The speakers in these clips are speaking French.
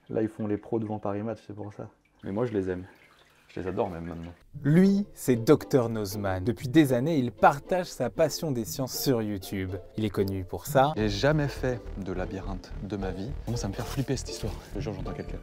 Là, ils font les pros devant Paris Match, c'est pour ça. Mais moi, je les aime. Je les adore même maintenant. Lui, c'est Dr Nozman. Depuis des années, il partage sa passion des sciences sur YouTube. Il est connu pour ça. J'ai jamais fait de labyrinthe de ma vie. Comment ça me faire flipper cette histoire. Le jour j'entends quelqu'un.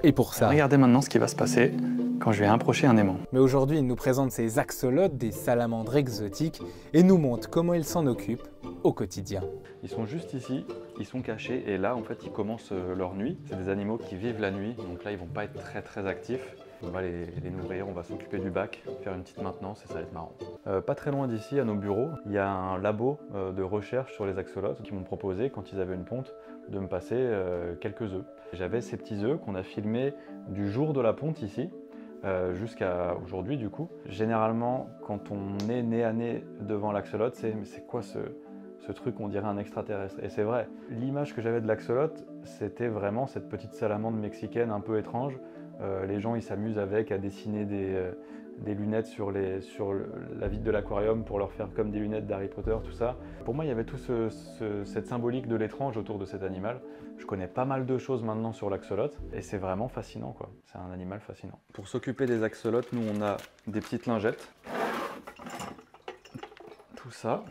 Et pour ça. Regardez maintenant ce qui va se passer quand je vais approcher un aimant. Mais aujourd'hui, il nous présente ses axolotes, des salamandres exotiques, et nous montre comment il s'en occupe au quotidien. Ils sont juste ici, ils sont cachés, et là, en fait, ils commencent leur nuit. C'est des animaux qui vivent la nuit, donc là, ils vont pas être très actifs. On va les nourrir, on va s'occuper du bac, faire une petite maintenance et ça va être marrant. Pas très loin d'ici, à nos bureaux, il y a un labo de recherche sur les axolotes qui m'ont proposé, quand ils avaient une ponte, de me passer quelques œufs. J'avais ces petits œufs qu'on a filmés du jour de la ponte ici, jusqu'à aujourd'hui du coup. Généralement, quand on est nez à nez devant l'axolote, c'est quoi ce truc, on dirait un extraterrestre. Et c'est vrai, l'image que j'avais de l'axolote, c'était vraiment cette petite salamandre mexicaine un peu étrange. Les gens ils s'amusent avec à dessiner des lunettes sur la vitre de l'aquarium pour leur faire comme des lunettes d'Harry Potter, tout ça. Pour moi, il y avait tout cette symbolique de l'étrange autour de cet animal. Je connais pas mal de choses maintenant sur l'axolote et c'est vraiment fascinant, quoi. C'est un animal fascinant. Pour s'occuper des axolotes, nous on a des petites lingettes. Tout ça.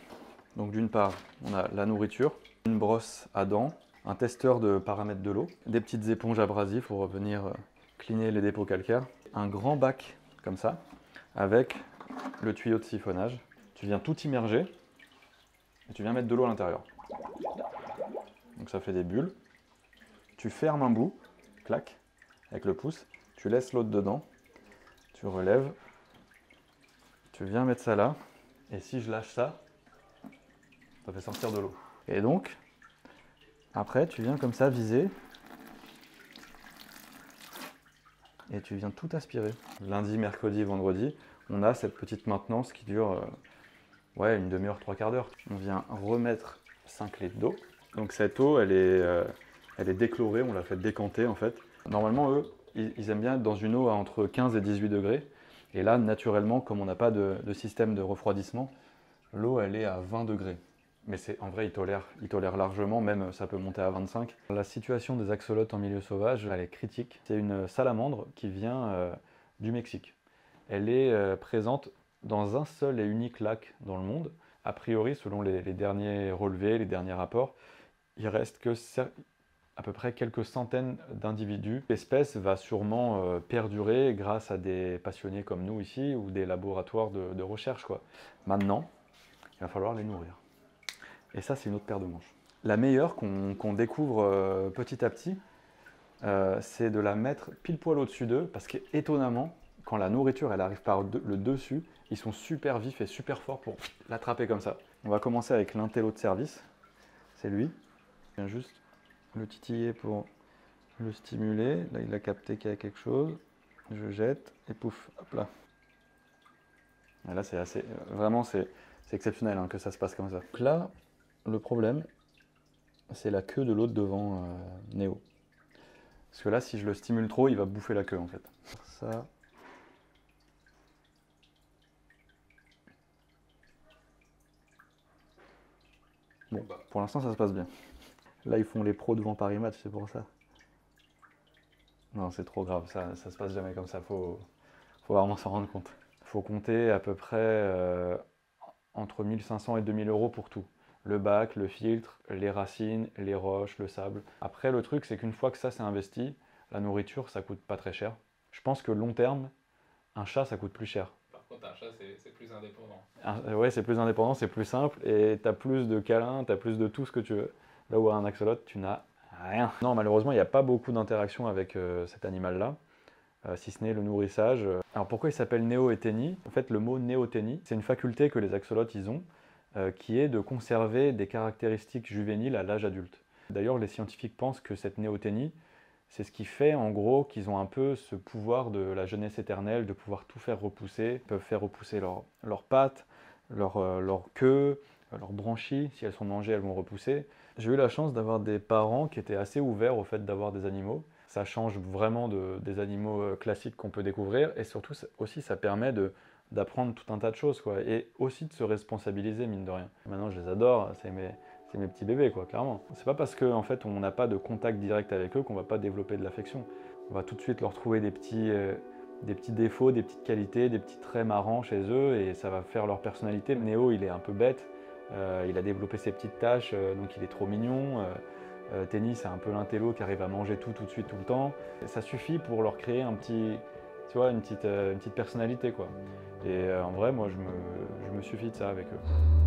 Donc d'une part, on a la nourriture, une brosse à dents, un testeur de paramètres de l'eau, des petites éponges abrasives pour venir cleaner les dépôts calcaires, un grand bac comme ça, avec le tuyau de siphonnage. Tu viens tout immerger et tu viens mettre de l'eau à l'intérieur. Donc ça fait des bulles. Tu fermes un bout, clac, avec le pouce, tu laisses l'autre dedans, tu relèves, tu viens mettre ça là, et si je lâche ça, ça fait sortir de l'eau. Et donc, après, tu viens comme ça viser, et tu viens tout aspirer. Lundi, mercredi, vendredi, on a cette petite maintenance qui dure une demi-heure, trois quarts d'heure. On vient remettre 5 litres d'eau. Donc cette eau, elle est déchlorée, on l'a fait décanter en fait. Normalement, eux, ils aiment bien être dans une eau à entre 15 et 18 degrés. Et là, naturellement, comme on n'a pas de système de refroidissement, l'eau, elle est à 20 degrés. Mais en vrai, ils tolèrent largement, même ça peut monter à 25. La situation des axolotes en milieu sauvage, elle est critique. C'est une salamandre qui vient du Mexique. Elle est présente dans un seul et unique lac dans le monde. A priori, selon les derniers relevés, les derniers rapports, il reste que à peu près quelques centaines d'individus. L'espèce va sûrement perdurer grâce à des passionnés comme nous ici ou des laboratoires de recherche, quoi. Maintenant, il va falloir les nourrir. Et ça, c'est une autre paire de manches. La meilleure qu'on découvre petit à petit, c'est de la mettre pile poil au-dessus d'eux, parce qu'étonnamment, quand la nourriture elle arrive par le dessus, ils sont super vifs et super forts pour l'attraper comme ça. On va commencer avec l'intello de service, c'est lui. Je viens juste le titiller pour le stimuler. Là, il a capté qu'il y a quelque chose. Je jette et pouf, hop là. Et là, c'est assez, vraiment, c'est exceptionnel hein, que ça se passe comme ça. Donc là, le problème, c'est la queue de l'autre devant Néo. Parce que là, si je le stimule trop, il va bouffer la queue en fait. Ça. Bon, pour l'instant, ça se passe bien. Là, ils font les pros devant Paris Match, c'est pour ça. Non, c'est trop grave, ça se passe jamais comme ça, faut vraiment s'en rendre compte. Faut compter à peu près entre 1500 et 2000 euros pour tout. Le bac, le filtre, les racines, les roches, le sable. Après, le truc, c'est qu'une fois que ça c'est investi, la nourriture, ça coûte pas très cher. Je pense que long terme, un chat, ça coûte plus cher. Par contre, un chat, c'est plus indépendant. Ouais, c'est plus indépendant, c'est plus simple, et t'as plus de câlins, t'as plus de tout ce que tu veux. Là où un axolote, tu n'as rien. Non, malheureusement, il n'y a pas beaucoup d'interaction avec cet animal-là. Si ce n'est le nourrissage. Alors pourquoi il s'appelle néoténie? En fait, le mot néoténie, c'est une faculté que les axolotes ils ont, qui est de conserver des caractéristiques juvéniles à l'âge adulte. D'ailleurs, les scientifiques pensent que cette néoténie, c'est ce qui fait en gros qu'ils ont un peu ce pouvoir de la jeunesse éternelle, de pouvoir tout faire repousser. Ils peuvent faire repousser leurs pattes, leur queue, leurs branchies. Si elles sont mangées, elles vont repousser. J'ai eu la chance d'avoir des parents qui étaient assez ouverts au fait d'avoir des animaux. Ça change vraiment des animaux classiques qu'on peut découvrir, et surtout aussi ça permet d'apprendre tout un tas de choses, quoi, et aussi de se responsabiliser mine de rien. Maintenant je les adore, c'est c'est mes petits bébés, quoi, clairement. C'est pas parce qu'en fait, on n'a pas de contact direct avec eux qu'on va pas développer de l'affection. On va tout de suite leur trouver des petits défauts, des petites qualités, des petits traits marrants chez eux et ça va faire leur personnalité. Néo, il est un peu bête, il a développé ses petites tâches, donc il est trop mignon. Tennis, c'est un peu l'intello qui arrive à manger tout de suite, tout le temps. Ça suffit pour leur créer un petit, tu vois, une petite personnalité, quoi. Et en vrai, moi, je me suffis de ça avec eux.